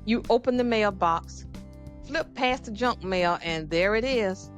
You open the mailbox, flip past the junk mail, and there it is.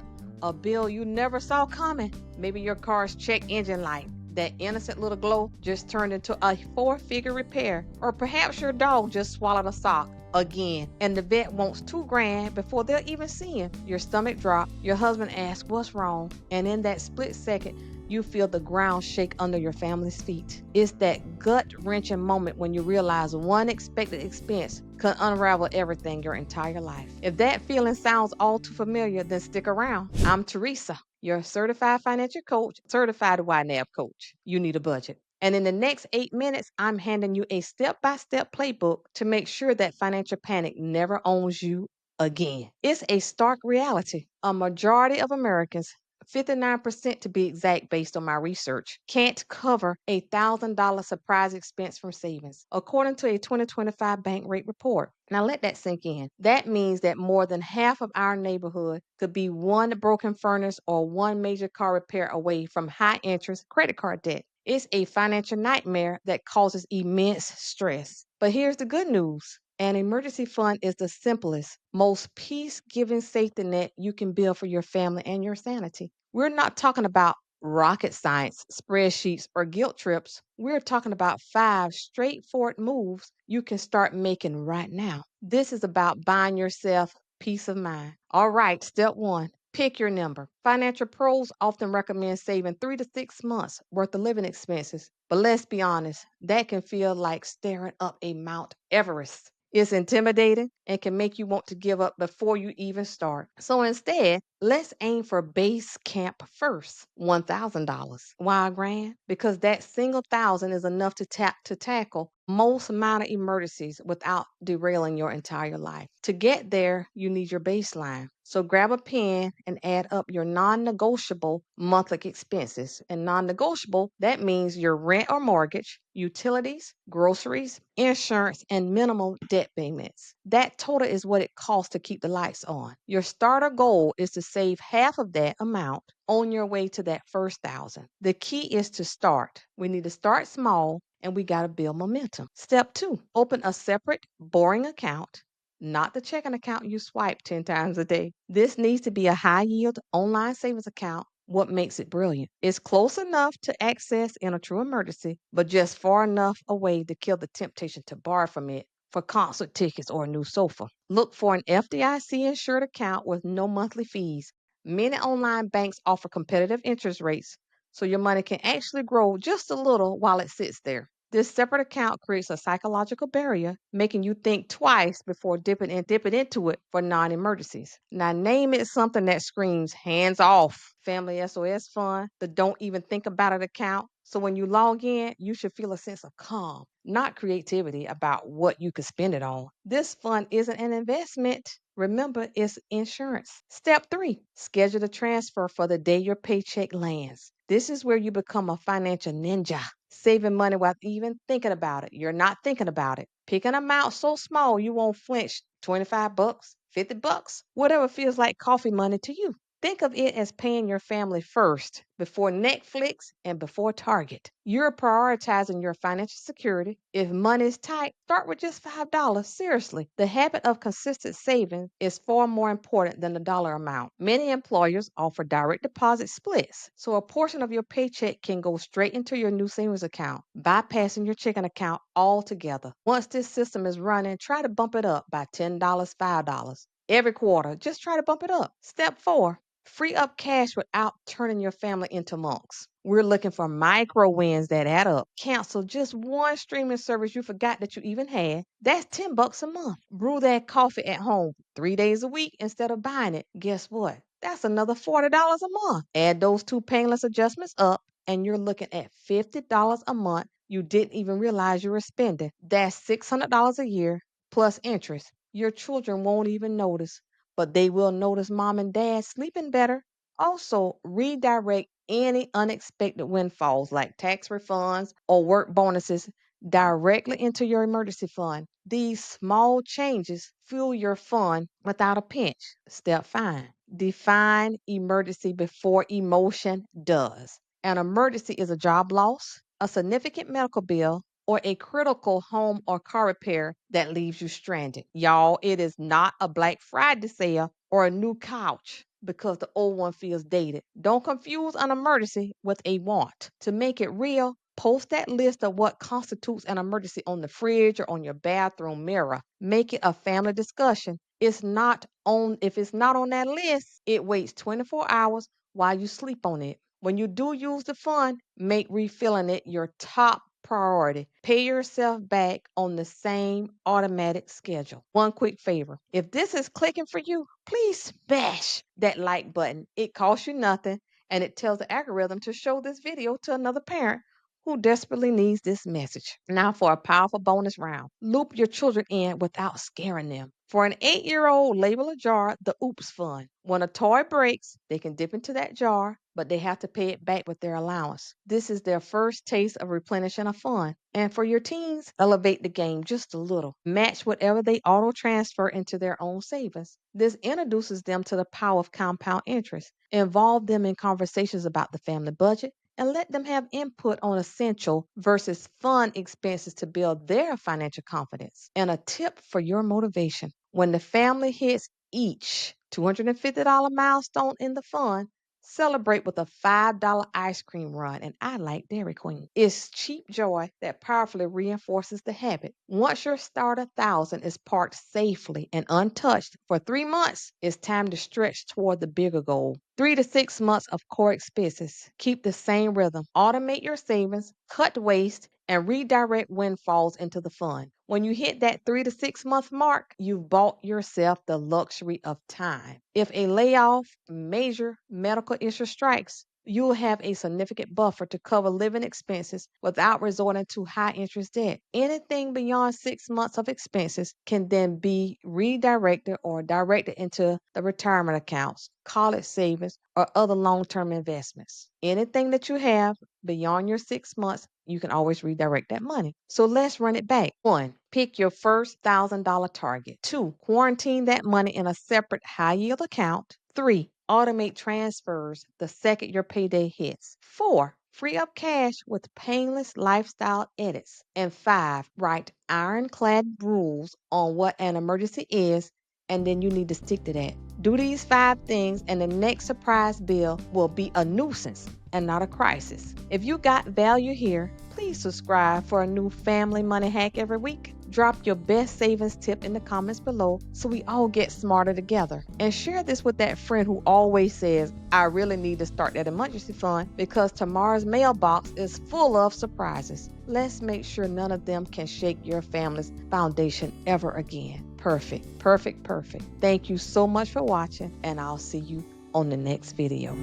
A bill you never saw coming. Maybe your car's check engine light. That innocent little glow just turned into a four-figure repair. Or perhaps your dog just swallowed a sock again, and the vet wants 2 grand before they'll even see him. Your stomach drops, your husband asks what's wrong, and in that split second, you feel the ground shake under your family's feet. It's that gut-wrenching moment when you realize one expected expense could unravel everything your entire life. If that feeling sounds all too familiar, then stick around. I'm Teresa, your certified financial coach, certified YNAB coach. You need a budget. And in the next 8 minutes, I'm handing you a step-by-step playbook to make sure that financial panic never owns you again. It's a stark reality. A majority of Americans, 59% to be exact based on my research, can't cover a $1,000 surprise expense from savings, according to a 2025 Bankrate report. Now let that sink in. That means that more than half of our neighborhood could be one broken furnace or one major car repair away from high interest credit card debt. It's a financial nightmare that causes immense stress. But here's the good news. An emergency fund is the simplest, most peace-giving safety net you can build for your family and your sanity. We're not talking about rocket science, spreadsheets, or guilt trips. We're talking about 5 straightforward moves you can start making right now. This is about buying yourself peace of mind. All right, step 1. Pick your number. Financial pros often recommend saving 3 to 6 months worth of living expenses. But let's be honest, that can feel like staring up a Mount Everest. It's intimidating and can make you want to give up before you even start. So instead, let's aim for base camp first, $1,000. Why, grand? Because that single thousand is enough to tackle most minor emergencies without derailing your entire life. To get there, you need your baseline. So grab a pen and add up your non-negotiable monthly expenses. And non-negotiable, that means your rent or mortgage, utilities, groceries, insurance, and minimal debt payments. That total is what it costs to keep the lights on. Your starter goal is to save half of that amount on your way to that first thousand. The key is to start. We need to start small and we got to build momentum. Step 2, open a separate, boring account, not the checking account you swipe 10 times a day. This needs to be a high yield online savings account. What makes it brilliant? It's close enough to access in a true emergency, but just far enough away to kill the temptation to borrow from it for concert tickets or a new sofa. Look for an FDIC insured account with no monthly fees. Many online banks offer competitive interest rates, so your money can actually grow just a little while it sits there. This separate account creates a psychological barrier, making you think twice before dipping into it for non-emergencies. Now, name it something that screams hands off. Family SOS fund, the don't even think about it account. So when you log in, you should feel a sense of calm, not creativity about what you could spend it on. This fund isn't an investment. Remember, it's insurance. Step 3, schedule the transfer for the day your paycheck lands. This is where you become a financial ninja, saving money without even thinking about it. You're not thinking about it. Pick an amount so small you won't flinch. $25, $50, whatever feels like coffee money to you. Think of it as paying your family first, before Netflix and before Target. You're prioritizing your financial security. If money is tight, start with just $5. Seriously, the habit of consistent saving is far more important than the dollar amount. Many employers offer direct deposit splits, so a portion of your paycheck can go straight into your new savings account, bypassing your checking account altogether. Once this system is running, try to bump it up by $10, $5 every quarter. Just try to bump it up. Step 4, free up cash without turning your family into monks. We're looking for micro wins that add up. Cancel just one streaming service you forgot that you even had. That's $10 a month. Brew that coffee at home 3 days a week instead of buying it. Guess what? That's another $40 a month. Add those 2 painless adjustments up, and you're looking at $50 a month you didn't even realize you were spending. That's $600 a year plus interest. Your children won't even notice, but they will notice mom and dad sleeping better. Also, redirect any unexpected windfalls like tax refunds or work bonuses directly into your emergency fund. These small changes fuel your fund without a pinch. Step 5, define emergency before emotion does. An emergency is a job loss, a significant medical bill, or a critical home or car repair that leaves you stranded. Y'all, it is not a Black Friday sale or a new couch because the old one feels dated. Don't confuse an emergency with a want. To make it real, post that list of what constitutes an emergency on the fridge or on your bathroom mirror. Make it a family discussion. If it's not on that list, it waits 24 hours while you sleep on it. When you do use the fund, make refilling it your top priority. Pay yourself back on the same automatic schedule. One quick favor. If this is clicking for you, please smash that like button. It costs you nothing and it tells the algorithm to show this video to another parent who desperately needs this message. Now for a powerful bonus round. Loop your children in without scaring them. For an 8-year-old, label a jar the Oops Fund. When a toy breaks, they can dip into that jar, but they have to pay it back with their allowance. This is their first taste of replenishing a fund. And for your teens, elevate the game just a little. Match whatever they auto transfer into their own savings. This introduces them to the power of compound interest. Involve them in conversations about the family budget and let them have input on essential versus fun expenses to build their financial confidence. And a tip for your motivation. When the family hits each $250 milestone in the fund, celebrate with a $5 ice cream run, and I like Dairy Queen. It's cheap joy that powerfully reinforces the habit. Once your starter 1,000 is parked safely and untouched for 3 months, it's time to stretch toward the bigger goal. 3 to 6 months of core expenses. Keep the same rhythm. Automate your savings, cut waste, and redirect windfalls into the fund. When you hit that 3 to 6 month mark, you've bought yourself the luxury of time. If a layoff, major medical issue strikes, you'll have a significant buffer to cover living expenses without resorting to high interest debt. Anything beyond 6 months of expenses can then be redirected or directed into the retirement accounts, college savings, or other long term investments. Anything that you have beyond your 6 months, you can always redirect that money. So let's run it back. 1, pick your first $1,000 target. 2, quarantine that money in a separate high yield account. 3, automate transfers the second your payday hits. 4, free up cash with painless lifestyle edits. And 5, write ironclad rules on what an emergency is, and then you need to stick to that. Do these 5 things, and the next surprise bill will be a nuisance and not a crisis. If you got value here, please subscribe for a new family money hack every week. Drop your best savings tip in the comments below so we all get smarter together. And share this with that friend who always says, I really need to start that emergency fund because tomorrow's mailbox is full of surprises. Let's make sure none of them can shake your family's foundation ever again. Perfect, perfect, perfect. Thank you so much for watching, and I'll see you on the next video.